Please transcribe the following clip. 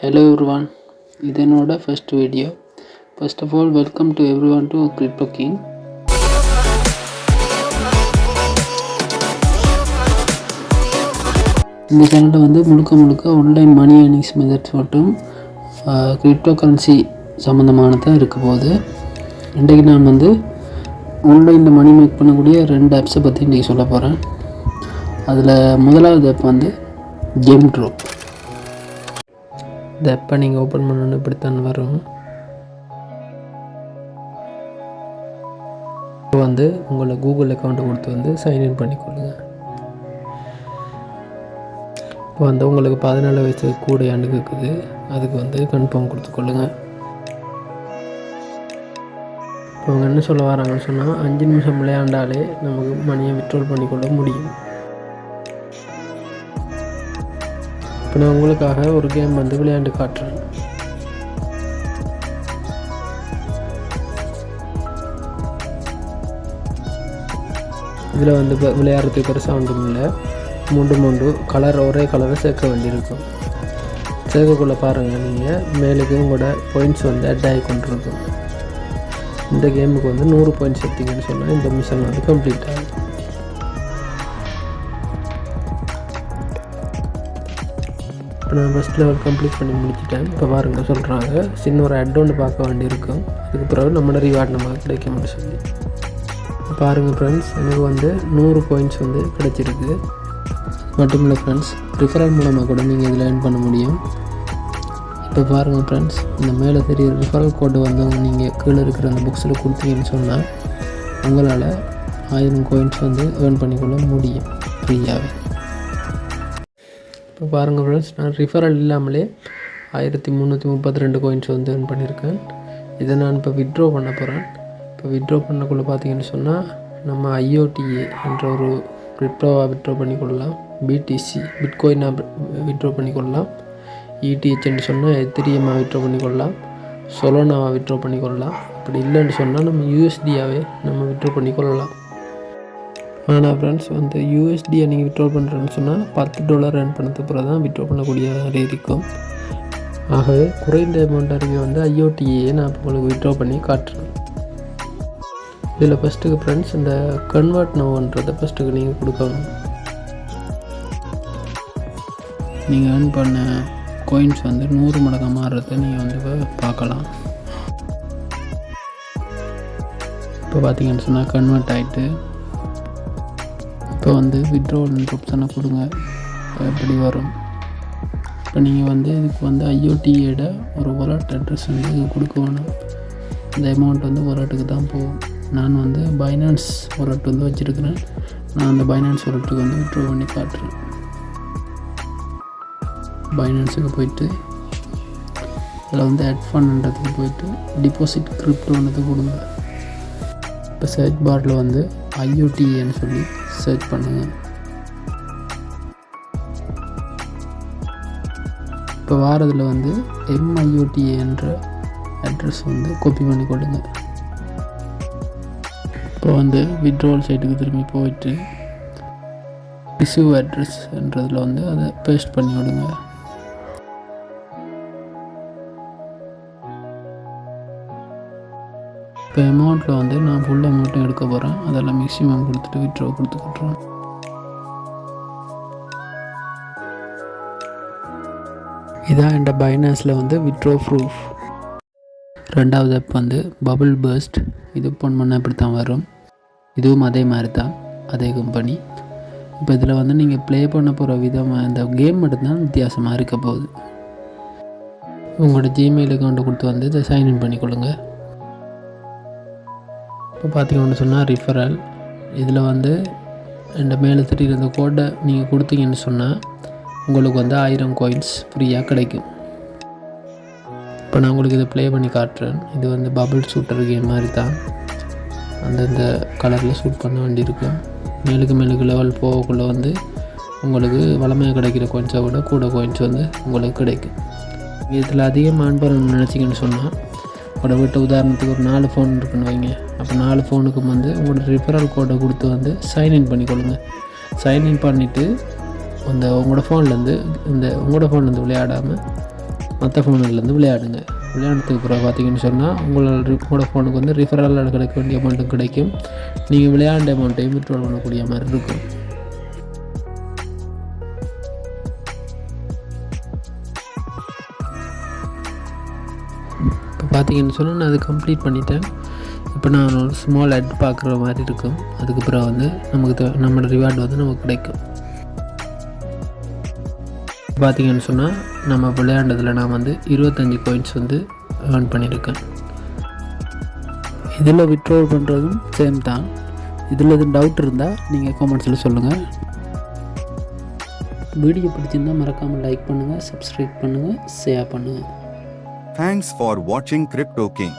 Hello everyone, இது என்னோட first வீடியோ. First of all welcome to everyone to crypto king. இந்த சேனலில் வந்து முழுக்க ஆன்லைன் மணி ஏர்னிங்ஸ் மெத்தட்ஸ் மற்றும் கிரிப்டோ கரன்சி சம்மந்தமானதான் இருக்க போகுது. இன்றைக்கு நான் வந்து ஆன்லைனில் மணி மேக் பண்ணக்கூடிய 2 ஆப்ஸை பற்றி இன்றைக்கி சொல்ல போகிறேன். அதில் முதலாவது ஆப் வந்து ஜெம்ட்ரோ. இந்த ஆப்பை நீங்கள் ஓப்பன் பண்ணணும் இப்படித்தான் வரும். இப்போ வந்து உங்களை கூகுள் அக்கௌண்ட்டை கொடுத்து வந்து சைன்இன் பண்ணிக்கொள்ளுங்க. இப்போ வந்து உங்களுக்கு 14 வயசு கூட ஆண்டு இருக்குது, அதுக்கு வந்து கன்ஃபார்ம் கொடுத்துக்கொள்ளுங்க. இப்போ அவங்க என்ன சொல்ல வராங்கன்னு சொன்னால் 5 நிமிஷம் விளையாண்டாலே நமக்கு மணியை வித்ட்ரால் பண்ணிக்கொள்ள முடியும். இப்போ நான் உங்களுக்காக ஒரு கேம் வந்து விளையாண்டு காட்டுறேன். இதில் வந்து விளையாடுறதுக்கு பெருசாக ஒன்றும் இல்லை. 3 கலர் ஒரே கலரை சேர்க்க வேண்டியிருக்கும். சேர்க்கக்குள்ளே பாருங்கள், நீங்கள் மேலுக்கு உங்களோட பாயிண்ட்ஸ் வந்து அட் ஆகி கொண்டிருக்கும். இந்த கேமுக்கு வந்து 100 பாயிண்ட்ஸ் எடுத்தீங்கன்னு சொன்னால் இந்த மிஷன் வந்து கம்ப்ளீட் ஆகும். இப்போ நான் ஃபஸ்ட் லெவல் கம்ப்ளீட் பண்ணி முடிச்சிட்டேன். இப்போ பாருங்கள் சொல்கிறாங்க, சின்ன ஒரு அட் ஒன்று பார்க்க வேண்டியிருக்கும். அதுக்கு பிறகு நம்மளோட ரிவார்ட் நமக்கு கிடைக்கும்னு சொல்லி பாருங்கள் ஃப்ரெண்ட்ஸ். எனக்கு வந்து 100 பாயிண்ட்ஸ் வந்து கிடைச்சிருக்கு. மட்டும் இல்லை ஃப்ரெண்ட்ஸ், ரிஃபரல் மூலமாக கூட நீங்கள் இதில் ஏர்ன் பண்ண முடியும். இப்போ பாருங்கள் ஃப்ரெண்ட்ஸ், இந்த மேலே தெரியுற ரிஃபரல் கோடு வந்து நீங்கள் கீழே இருக்கிற அந்த புக்ஸில் கொடுத்தீங்கன்னு சொன்னால் உங்களால் 1000 காயின்ஸ் வந்து ஏர்ன் பண்ணிக்கொள்ள முடியும் ஃப்ரீயாகவே. இப்போ பாருங்கள் ஃப்ரெண்ட்ஸ், நான் ரிஃபரல் இல்லாமலே 1332 காயின்ஸ் வந்து ஏர்ன் பண்ணியிருக்கேன். இதை நான் இப்போ வித்ட்ரா பண்ண போகிறேன். இப்போ வித்ட்ரா பண்ணக்குள்ளே பார்த்தீங்கன்னு சொன்னால் நம்ம IOTA என்ற ஒரு கிரிப்டோவாக வித்ட்ரா பண்ணிக்கொள்ளலாம், BTC பிட்காயினாக வித்ட்ரா பண்ணிக்கொள்ளலாம், ETHன்னு சொன்னால் எத்திரியமாக வித்ட்ரா பண்ணிக்கொள்ளலாம், சொலோனாவாக வித்ட்ரா பண்ணிக்கொள்ளலாம். அப்படி இல்லைன்னு சொன்னால் நம்ம USDயாகவே நம்ம வித்ட்ரா பண்ணிக்கொள்ளலாம். ஆனால் ஃப்ரெண்ட்ஸ் வந்து USDயை நீங்கள் வித்ட்ரா பண்ணுறேன்னு சொன்னால் $10 ஏர்ன் பண்ணதுக்கு பிறகு தான் வித்ட்ரா பண்ணக்கூடிய இருக்கும். ஆகவே குறைந்த அமௌண்ட் அறிக்கை வந்து IOTA நான் இப்போ உங்களுக்கு வித்ட்ரா பண்ணி காட்டுறேன். இதில் ஃபஸ்ட்டுக்கு ஃப்ரெண்ட்ஸ் இந்த கன்வெர்ட் நோன்றதை ஃபஸ்ட்டுக்கு நீங்கள் கொடுக்கணும். நீங்கள் ஏர்ன் பண்ண காயின்ஸ் வந்து 100 மடங்காக மாறுறதை நீங்கள் வந்து பார்க்கலாம். இப்போ பார்த்தீங்கன்னு சொன்னால் கன்வெர்ட் ஆகிட்டு இப்போ வந்து வித்ட்ராவல் ஆப்ஷனை கொடுங்க. எப்படி வரும்? இப்போ நீங்கள் வந்து இதுக்கு வந்து IOTA ஒரு வாலெட் அட்ரஸ் வந்து கொடுக்க வேணும். இந்த அமௌண்ட் வந்து வாலெட்டுக்கு தான் போகும். நான் வந்து பைனான்ஸ் வாலெட் வந்து வச்சுருக்கிறேன். நான் அந்த பைனான்ஸ் வாலெட்டுக்கு வந்து வித்ட்ரா பண்ணி காட்டுறேன். பைனான்ஸுக்கு போயிட்டு அதில் வந்து ஆட் ஃபண்டுன்றதுக்கு போயிட்டு டிபாசிட் கிரிப்டோன்றதை கொடுங்க. இப்போ சர்ச் பாரில் வந்து IOTAன்னு சொல்லி சர்ச் பண்ணுங்கள். இப்போ வாரத்தில் வந்து MIOTA என்ற அட்ரஸ் வந்து காப்பி பண்ணி கொடுங்க. இப்போ வந்து வித்ட்ராவல் சைட்டுக்கு திரும்பி போயிட்டு ரிசீவ் அட்ரஸ்ன்றதில் வந்து அதை பேஸ்ட் பண்ணி விடுங்க. இப்போ அமௌண்ட்டில் வந்து நான் ஃபுல் அமௌண்ட்டும் எடுக்க போகிறேன். அதெல்லாம் மேக்ஸிமம் கொடுத்துட்டு வித்ட்ரா கொடுத்துக்கிட்டுறேன். இதான் என் பைனான்ஸில் வந்து வித்ட்ரா ப்ரூஃப். 2வது ஆப் வந்து பபிள் பர்ஸ்ட். இது ஓப்பன் பண்ணால் இப்படி தான் வரும். இதுவும் அதே மாதிரி தான், அதே கம்பெனி. இப்போ இதில் வந்து நீங்கள் ப்ளே பண்ண போகிற விதமாக இந்த கேம் மட்டும்தான் வித்தியாசமாக இருக்க போகுது. உங்களோட ஜிமெயில் அக்கௌண்ட்டை கொடுத்து வந்து இதை சைன்இன் பண்ணிக்கொள்ளுங்க. இப்போ பார்த்தீங்கன்னு சொன்னால் ரிஃபரல் இதில் வந்து இந்த மேலே தெரியுற இந்த கோடை நீங்கள் கொடுத்தீங்கன்னு சொன்னால் உங்களுக்கு வந்து 1000 காயின்ஸ் ஃப்ரீயாக கிடைக்கும். இப்போ நான் உங்களுக்கு இதை ப்ளே பண்ணி காட்டுறேன். இது வந்து பபிள் ஷூட்டர் கேம் மாதிரி தான். அந்தந்த கலரில் ஷூட் பண்ண வேண்டியிருக்கு. மேலுக்கு லெவல் போகக்குள்ளே வந்து உங்களுக்கு வளமையாக கிடைக்கிற காயின்ஸை விட கூட காயின்ஸ் வந்து உங்களுக்கு கிடைக்கும். இதில் அதிகமாக ஏர்ன் பண்ணணும்னு நினச்சிங்கன்னு சொன்னால் உங்களோட வீட்டை உதாரணத்துக்கு ஒரு 4 ஃபோன் இருக்குன்னு வைங்க. அப்போ 4 ஃபோனுக்கும் வந்து உங்களோட ரிஃபரல் கோடை கொடுத்து வந்து சைன்இன் பண்ணிக்கொள்ளுங்க. சைன்இன் பண்ணிவிட்டு உங்களோட ஃபோன்லேருந்து விளையாடாமல் மற்ற ஃபோன்லேருந்து விளையாடுங்க. விளையாடுறதுக்கு பிறகு பார்த்தீங்கன்னு சொன்னால் உங்களோட ஃபோனுக்கு வந்து ரிஃபரல் கிடைக்க வேண்டிய அமௌண்ட்டும் கிடைக்கும். நீங்கள் விளையாண்ட அமௌண்ட்டையும் வித்ட்ரா பண்ணக்கூடிய மாதிரி இருக்கும். இப்போ பார்த்தீங்கன்னு சொன்னால் நான் அது கம்ப்ளீட் பண்ணிட்டேன். இப்போ நான் ஒரு ஸ்மால் அட் பார்க்குற மாதிரி இருக்கும். அதுக்கு பிறகு வந்து நம்மளோட ரிவார்டு வந்து நமக்கு கிடைக்கும். பார்த்தீங்கன்னு சொன்னால் நம்ம விளையாண்டதில் நான் வந்து 25 coins வந்து ஏர்ன் பண்ணியிருக்கேன். இதில் வித்ட்ராவல் பண்ணுறதும் சேம் தான். இதில் எதுவும் டவுட் இருந்தால் நீங்கள் காமெண்ட்ஸில் சொல்லுங்கள். வீடியோ பிடிச்சிருந்தால் மறக்காமல் லைக் பண்ணுங்கள், சப்ஸ்கிரைப் பண்ணுங்கள், ஷேர் பண்ணுங்கள். Thanks for watching Crypto King.